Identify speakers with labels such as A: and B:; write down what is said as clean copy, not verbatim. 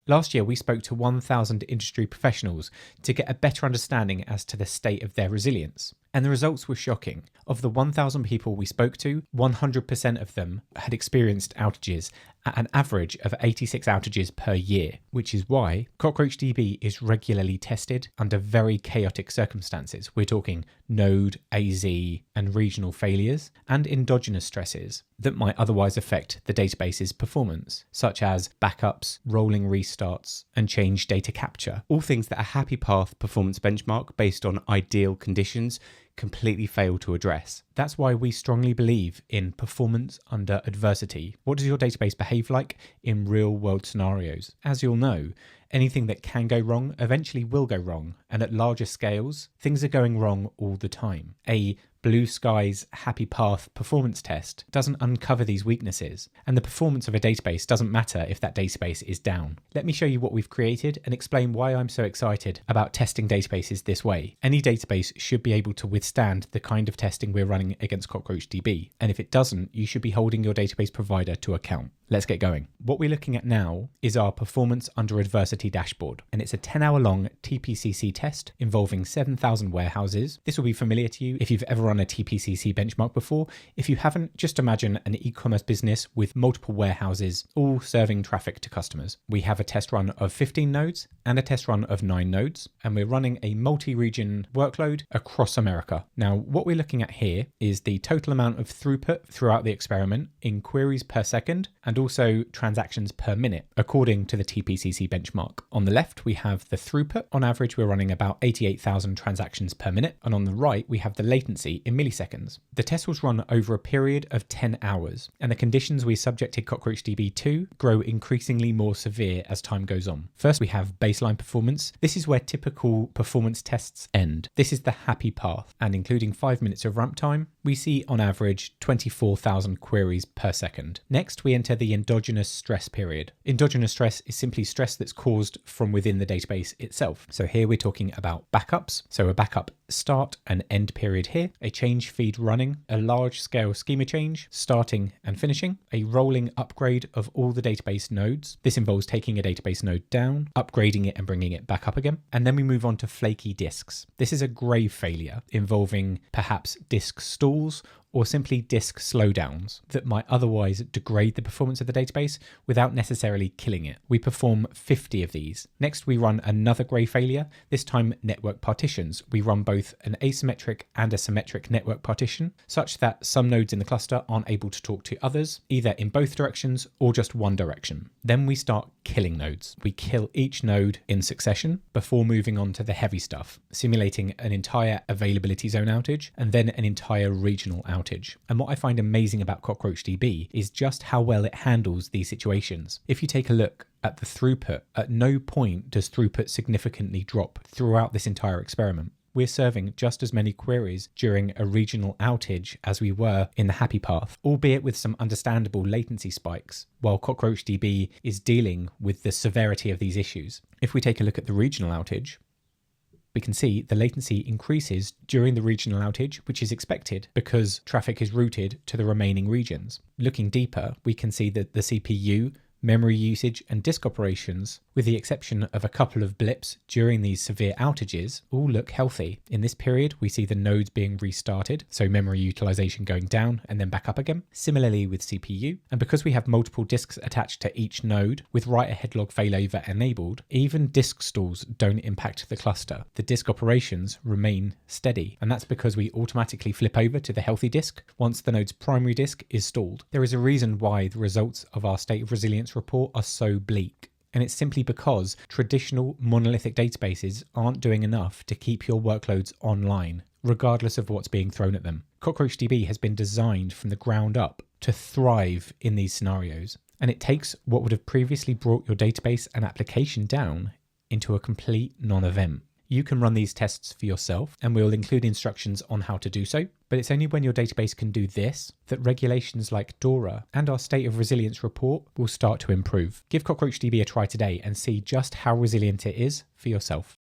A: Last year, we spoke to 1,000 industry professionals to get a better understanding as to the state of their resilience. And the results were shocking. Of the 1,000 people we spoke to, 100% of them had experienced outages at an average of 86 outages per year, which is why CockroachDB is regularly tested under very chaotic circumstances. We're talking node, AZ, and regional failures, and endogenous stresses that might otherwise affect the database's performance, such as backups, rolling restarts, and change data capture.
B: All things that a happy path performance benchmark based on ideal conditions completely fail to address.
A: That's why we strongly believe in performance under adversity. What does your database behave like in real world scenarios? As you'll know, anything that can go wrong eventually will go wrong, and at larger scales, things are going wrong all the time. A blue skies happy path performance test doesn't uncover these weaknesses, and the performance of a database doesn't matter if that database is down. Let me show you what we've created and explain why I'm so excited about testing databases this way. Any database should be able to withstand the kind of testing we're running against CockroachDB, and if it doesn't, you should be holding your database provider to account. Let's get going. What we're looking at now is our performance under adversity dashboard, and it's a 10-hour long TPCC test involving 7,000 warehouses. This will be familiar to you if you've ever run a TPCC benchmark before. If you haven't, just imagine an e-commerce business with multiple warehouses, all serving traffic to customers. We have a test run of 15 nodes and a test run of 9 nodes, and we're running a multi-region workload across America. Now, what we're looking at here is the total amount of throughput throughout the experiment in queries per second, and also transactions per minute, according to the TPCC benchmark. On the left, we have the throughput. On average, we're running about 88,000 transactions per minute. And on the right, we have the latency in milliseconds. The test was run over a period of 10 hours, and the conditions we subjected CockroachDB to grow increasingly more severe as time goes on. First, we have baseline performance. This is where typical performance tests end. This is the happy path, and including 5 minutes of ramp time, we see on average 24,000 queries per second. Next, we enter the endogenous stress period. Endogenous stress is simply stress that's caused from within the database itself. So here we're talking about backups. So a backup start and end period here, a change feed running, a large scale schema change, starting and finishing, a rolling upgrade of all the database nodes. This involves taking a database node down, upgrading it and bringing it back up again. And then we move on to flaky disks. This is a grave failure involving perhaps disk stalls or simply disk slowdowns that might otherwise degrade the performance of the database without necessarily killing it. We perform 50 of these. Next, we run another grey failure, this time network partitions. We run both an asymmetric and a symmetric network partition, such that some nodes in the cluster aren't able to talk to others, either in both directions or just one direction. Then we start killing nodes. We kill each node in succession before moving on to the heavy stuff, simulating an entire availability zone outage and then an entire regional outage. And what I find amazing about CockroachDB is just how well it handles these situations. If you take a look at the throughput, at no point does throughput significantly drop throughout this entire experiment. We're serving just as many queries during a regional outage as we were in the happy path, albeit with some understandable latency spikes, while CockroachDB is dealing with the severity of these issues. If we take a look at the regional outage, we can see the latency increases during the regional outage, which is expected because traffic is routed to the remaining regions. Looking deeper, we can see that the CPU, memory usage and disk operations, with the exception of a couple of blips during these severe outages, all look healthy. In this period, we see the nodes being restarted, so memory utilization going down and then back up again. Similarly with CPU, and because we have multiple disks attached to each node with write-ahead log failover enabled, even disk stalls don't impact the cluster. The disk operations remain steady, and that's because we automatically flip over to the healthy disk once the node's primary disk is stalled. There is a reason why the results of our state of resilience report are so bleak, and it's simply because traditional monolithic databases aren't doing enough to keep your workloads online, regardless of what's being thrown at them. CockroachDB has been designed from the ground up to thrive in these scenarios, and it takes what would have previously brought your database and application down into a complete non-event. You can run these tests for yourself, and we'll include instructions on how to do so, but it's only when your database can do this that regulations like DORA and our State of Resilience report will start to improve. Give CockroachDB a try today and see just how resilient it is for yourself.